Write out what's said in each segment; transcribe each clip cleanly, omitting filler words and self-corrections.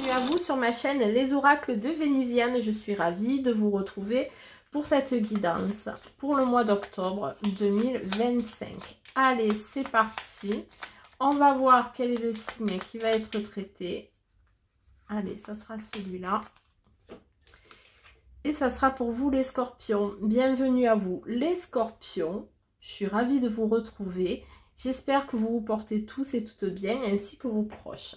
bienvenue à vous sur ma chaîne Les Oracles de Vénusienne. Je suis ravie de vous retrouver pour cette guidance pour le mois d'octobre 2025. Allez, c'est parti. On va voir quel est le signe qui va être traité. Allez, ça sera celui-là. Et ça sera pour vous les scorpions. Bienvenue à vous les scorpions. Je suis ravie de vous retrouver. J'espère que vous vous portez tous et toutes bien, ainsi que vos proches.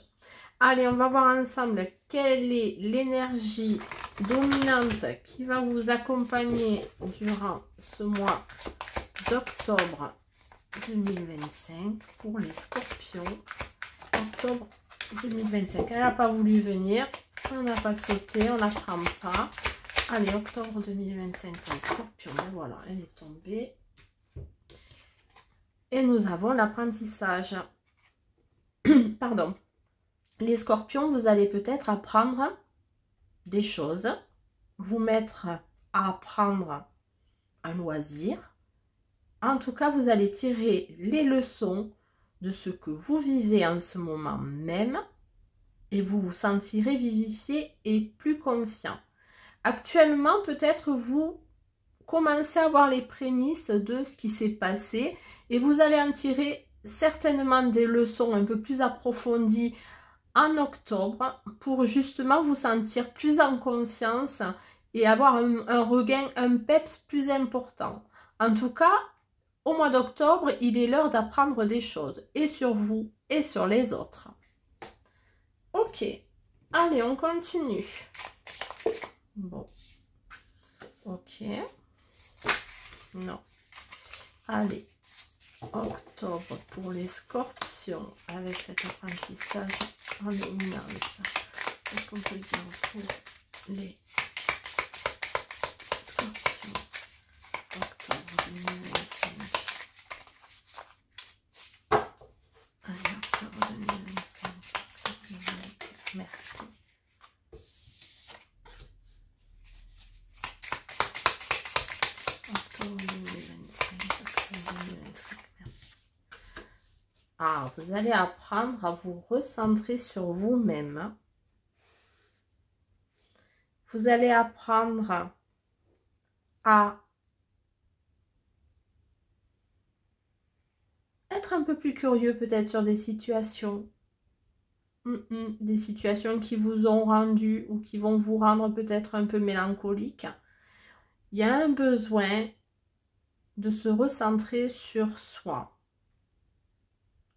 Allez, on va voir ensemble quelle est l'énergie dominante qui va vous accompagner durant ce mois d'octobre 2025 pour les scorpions. Octobre 2025. Elle n'a pas voulu venir. On n'a pas sauté, on n'apprend pas. Allez, octobre 2025 pour les scorpions. Et voilà, elle est tombée. Et nous avons l'apprentissage. Pardon. Les scorpions, vous allez peut-être apprendre des choses, vous mettre à apprendre un loisir. En tout cas, vous allez tirer les leçons de ce que vous vivez en ce moment même et vous vous sentirez vivifié et plus confiant. Actuellement, peut-être vous commencez à voir les prémices de ce qui s'est passé et vous allez en tirer certainement des leçons un peu plus approfondies en octobre pour justement vous sentir plus en confiance et avoir un regain, un peps plus important. En tout cas, au mois d'octobre, il est l'heure d'apprendre des choses et sur vous et sur les autres. Ok, allez, on continue. Bon, ok, non, allez. Octobre pour les scorpions avec cet apprentissage en éminence. Qu'est-ce qu'on peut dire pour les scorpions? Octobre 2025. Allez, octobre 2025. Merci. Octobre 2025. Octobre 2025. Ah, vous allez apprendre à vous recentrer sur vous-même. Vous allez apprendre à être un peu plus curieux peut-être sur des situations. Des situations qui vous ont rendu ou qui vont vous rendre peut-être un peu mélancolique. Il y a un besoin de se recentrer sur soi.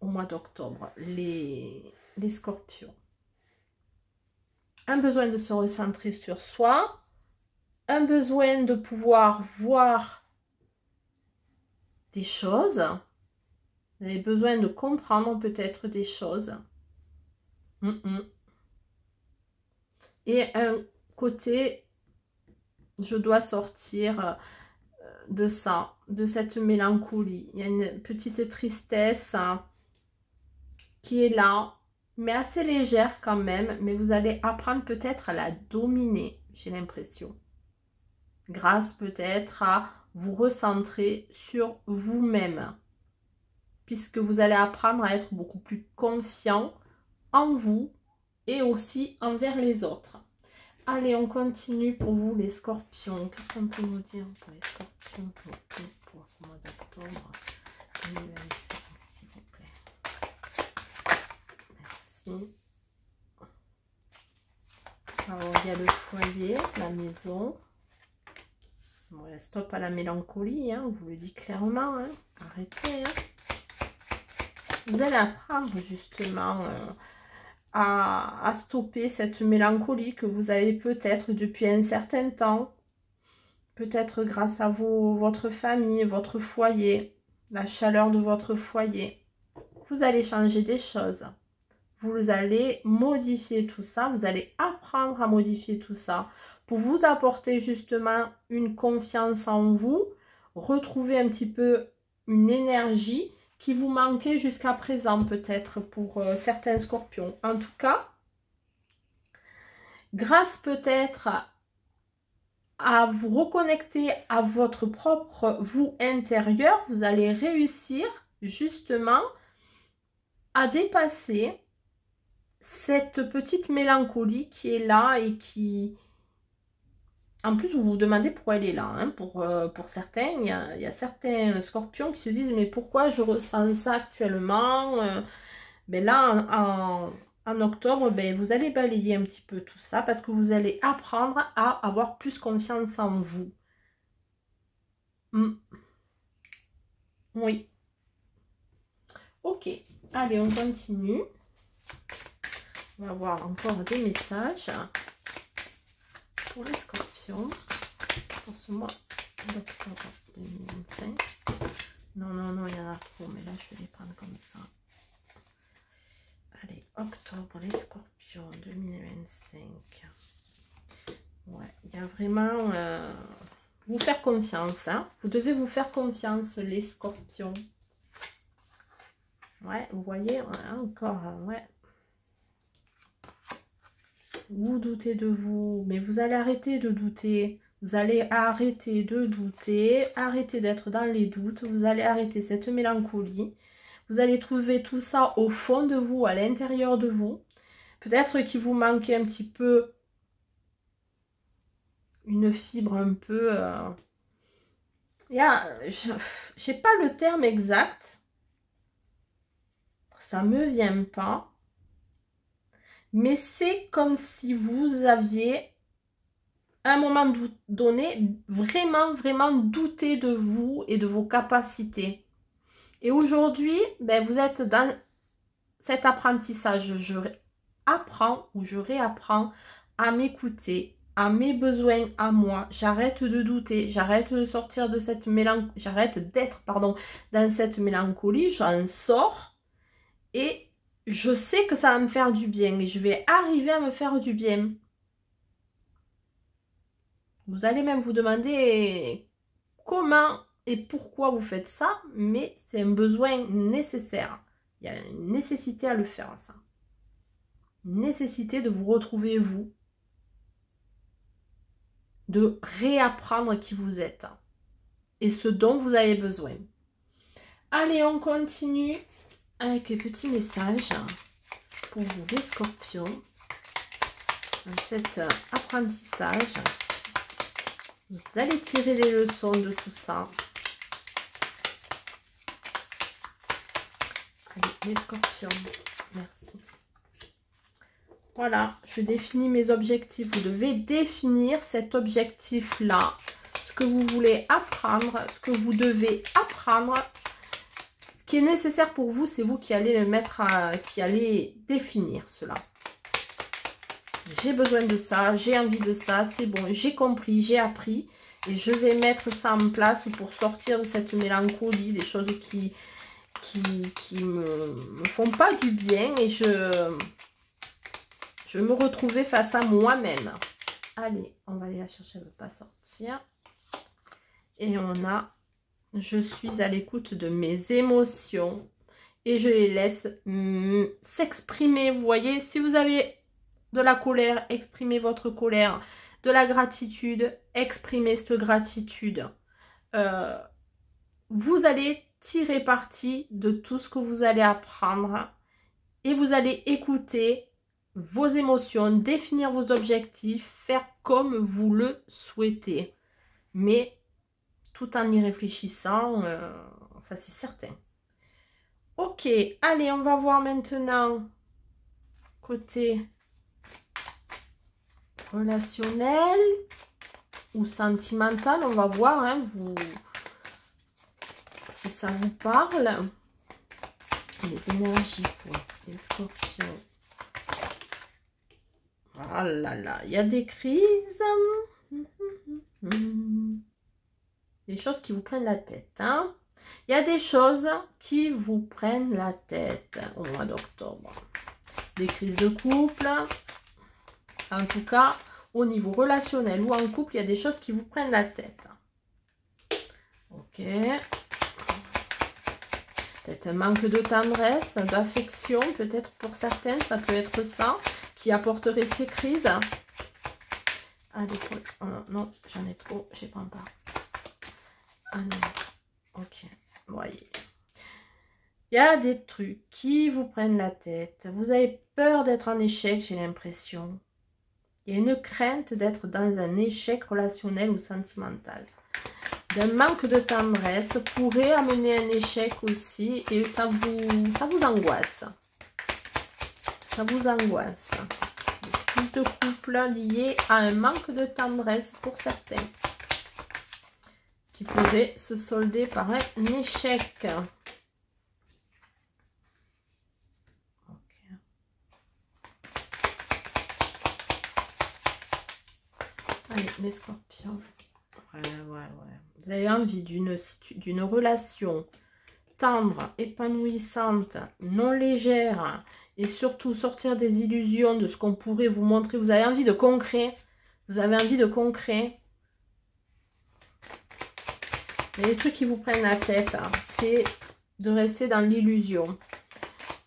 Au mois d'octobre, les scorpions. Un besoin de se recentrer sur soi, un besoin de pouvoir voir des choses, vous avez besoin de comprendre peut-être des choses. Et un côté, je dois sortir de ça, de cette mélancolie. Il y a une petite tristesse qui est là, mais assez légère quand même, mais vous allez apprendre peut-être à la dominer, j'ai l'impression. Grâce peut-être à vous recentrer sur vous-même, puisque vous allez apprendre à être beaucoup plus confiant en vous et aussi envers les autres. Allez, on continue pour vous les scorpions. Qu'est-ce qu'on peut nous dire pour les scorpions pour le mois d'octobre 2025, s'il vous plaît? Merci. Alors, il y a le foyer, la maison. Bon, stop à la mélancolie, hein, on vous le dit clairement. Hein. Arrêtez. Hein. Vous allez apprendre justement à stopper cette mélancolie que vous avez peut-être depuis un certain temps. Peut-être grâce à votre famille, votre foyer, la chaleur de votre foyer. Vous allez changer des choses. Vous allez modifier tout ça. Vous allez apprendre à modifier tout ça pour vous apporter justement une confiance en vous. Retrouver un petit peu une énergie qui vous manquait jusqu'à présent peut-être pour certains scorpions. En tout cas, grâce peut-être à vous reconnecter à votre propre vous intérieur, vous allez réussir justement à dépasser cette petite mélancolie qui est là et qui... En plus, vous vous demandez pourquoi elle est là. Hein. Pour certains, il y a certains scorpions qui se disent « Mais pourquoi je ressens ça actuellement ?» Ben là, en octobre, ben, vous allez balayer un petit peu tout ça parce que vous allez apprendre à avoir plus confiance en vous. Oui. Ok. Allez, on continue. On va voir encore des messages pour les scorpions pour ce mois d'octobre 2025. Non, il y en a trop, mais là, je vais les prendre comme ça. Allez, octobre, les scorpions 2025. Ouais, il y a vraiment... vous faire confiance, hein. Vous devez vous faire confiance, les scorpions. Ouais, vous voyez, encore, ouais. Vous doutez de vous, mais vous allez arrêter de douter. Vous allez arrêter de douter, arrêter d'être dans les doutes. Vous allez arrêter cette mélancolie. Vous allez trouver tout ça au fond de vous, à l'intérieur de vous. Peut-être qu'il vous manquait un petit peu une fibre un peu... j'ai pas le terme exact. Ça me vient pas. Mais c'est comme si vous aviez, à un moment donné, vraiment douté de vous et de vos capacités. Et aujourd'hui, ben, vous êtes dans cet apprentissage. Je apprends ou je réapprends à m'écouter, à mes besoins à moi. J'arrête de douter, j'arrête de sortir de cette mélancolie, j'arrête d'être, dans cette mélancolie, j'en sors et je sais que ça va me faire du bien et je vais arriver à me faire du bien. Vous allez même vous demander comment et pourquoi vous faites ça, mais c'est un besoin nécessaire. Il y a une nécessité à le faire, ça. Une nécessité de vous retrouver vous, de réapprendre qui vous êtes et ce dont vous avez besoin. Allez, on continue avec les petits messages pour vous, les scorpions, dans cet apprentissage. Vous allez tirer les leçons de tout ça. Allez, les scorpions, merci. Voilà, je définis mes objectifs. Vous devez définir cet objectif-là. Ce que vous voulez apprendre, ce que vous devez apprendre. Ce qui est nécessaire pour vous, c'est vous qui allez le mettre, qui allez définir cela. J'ai besoin de ça, j'ai envie de ça, c'est bon, j'ai compris, j'ai appris. Et je vais mettre ça en place pour sortir de cette mélancolie, des choses qui me font pas du bien. Et je me retrouvais face à moi-même. Allez, on va aller la chercher, elle ne veut pas sortir. Et on a, je suis à l'écoute de mes émotions. Et je les laisse s'exprimer. Vous voyez, si vous avez de la colère, exprimez votre colère. De la gratitude, exprimez cette gratitude. Vous allez tirer parti de tout ce que vous allez apprendre. Et vous allez écouter vos émotions, définir vos objectifs, faire comme vous le souhaitez. Mais tout en y réfléchissant, ça c'est certain. Ok, allez, on va voir maintenant côté relationnel ou sentimental. On va voir hein, si ça vous parle. Les énergies pour les scorpions. Oh là là, il y a des crises. Des choses qui vous prennent la tête. Hein. Il y a des choses qui vous prennent la tête au mois d'octobre. Des crises de couple. En tout cas, au niveau relationnel ou en couple, il y a des choses qui vous prennent la tête. Ok. Peut-être un manque de tendresse, d'affection. Peut-être pour certains, ça peut être ça qui apporterait ces crises. Allez, oh non, j'en ai trop, je ne prends pas. Ah non, ok, voyez. Il y a des trucs qui vous prennent la tête. Vous avez peur d'être en échec, j'ai l'impression. Il y a une crainte d'être dans un échec relationnel ou sentimental. Un manque de tendresse pourrait amener un échec aussi et ça vous angoisse. Ça vous angoisse. Plus de couple lié à un manque de tendresse pour certains. Qui pourrait se solder par un échec. Okay. Allez, les scorpions. Ouais. Vous avez envie d'une relation tendre, épanouissante, non légère et surtout sortir des illusions de ce qu'on pourrait vous montrer. Vous avez envie de concret. Vous avez envie de concret. Il y a des trucs qui vous prennent la tête. Hein. C'est de rester dans l'illusion.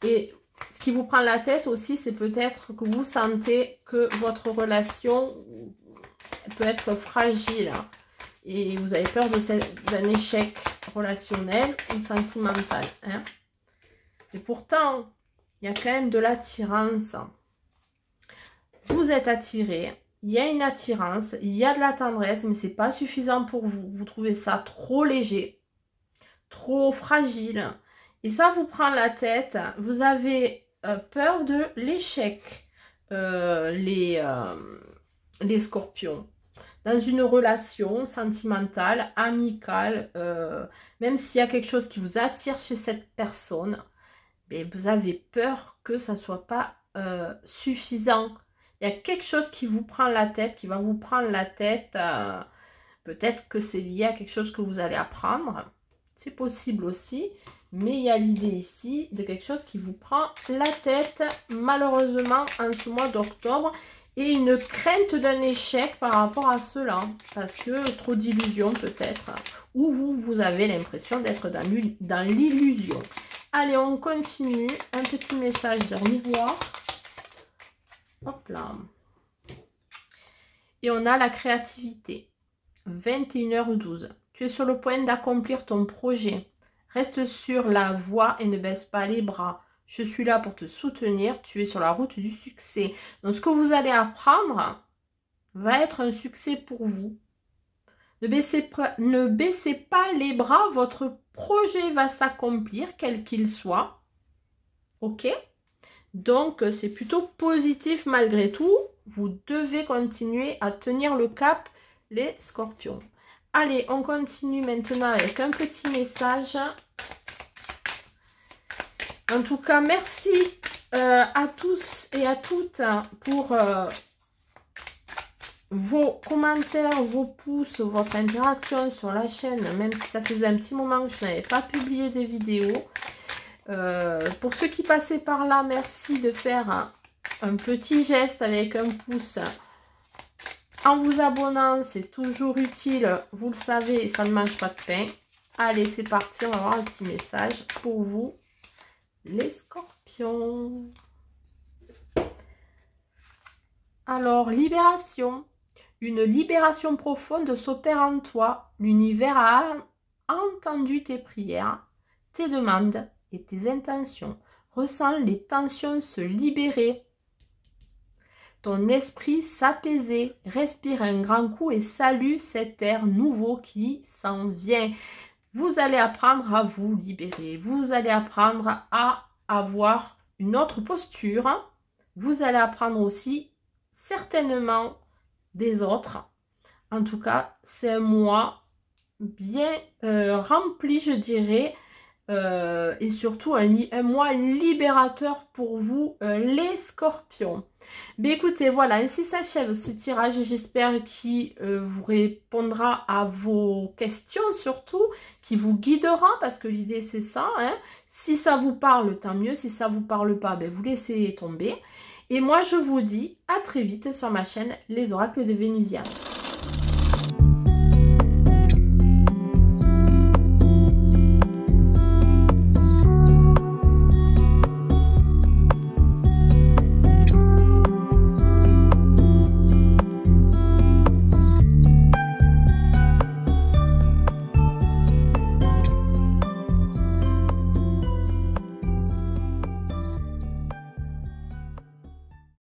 Et ce qui vous prend la tête aussi, c'est peut-être que vous sentez que votre relation peut être fragile. Hein. Et vous avez peur d'un échec relationnel ou sentimental. Hein. Et pourtant, il y a quand même de l'attirance. Vous êtes attiré, il y a une attirance, il y a de la tendresse, mais ce n'est pas suffisant pour vous. Vous trouvez ça trop léger, trop fragile. Et ça vous prend la tête. Vous avez peur de l'échec, les scorpions. Dans une relation sentimentale, amicale, même s'il y a quelque chose qui vous attire chez cette personne, mais vous avez peur que ça ne soit pas suffisant. Il y a quelque chose qui vous prend la tête, qui va vous prendre la tête. Peut-être que c'est lié à quelque chose que vous allez apprendre. C'est possible aussi. Mais il y a l'idée ici de quelque chose qui vous prend la tête, malheureusement, en ce mois d'octobre. Et une crainte d'un échec par rapport à cela. Parce que trop d'illusions peut-être. Ou vous avez l'impression d'être dans l'illusion. Allez, on continue. Un petit message de miroir. Hop là. Et on a la créativité. 21h12. Tu es sur le point d'accomplir ton projet. Reste sur la voie et ne baisse pas les bras. Je suis là pour te soutenir. Tu es sur la route du succès. Donc, ce que vous allez apprendre va être un succès pour vous. Ne baissez pas les bras. Votre projet va s'accomplir, quel qu'il soit. Ok? Donc, c'est plutôt positif malgré tout. Vous devez continuer à tenir le cap, les scorpions. Allez, on continue maintenant avec un petit message. En tout cas, merci à tous et à toutes pour vos commentaires, vos pouces, votre interaction sur la chaîne, même si ça faisait un petit moment que je n'avais pas publié des vidéos. Pour ceux qui passaient par là, merci de faire un petit geste avec un pouce en vous abonnant, c'est toujours utile, vous le savez, et ça ne mange pas de pain. Allez, c'est parti, on va avoir un petit message pour vous, les scorpions. Alors, libération. Une libération profonde s'opère en toi. L'univers a entendu tes prières, tes demandes et tes intentions. Ressens les tensions se libérer. Ton esprit s'apaiser. Respire un grand coup et salue cet air nouveau qui s'en vient. Vous allez apprendre à vous libérer. Vous allez apprendre à avoir une autre posture. Vous allez apprendre aussi certainement des autres. En tout cas, c'est un mois bien rempli, je dirais. Et surtout un mois libérateur pour vous, les scorpions. Mais écoutez, voilà, ainsi s'achève ce tirage. J'espère qu'il vous répondra à vos questions, surtout, qui vous guidera, parce que l'idée c'est ça. Hein. Si ça vous parle, tant mieux. Si ça vous parle pas, ben, vous laissez tomber. Et moi, je vous dis à très vite sur ma chaîne Les Oracles de Vénusiane.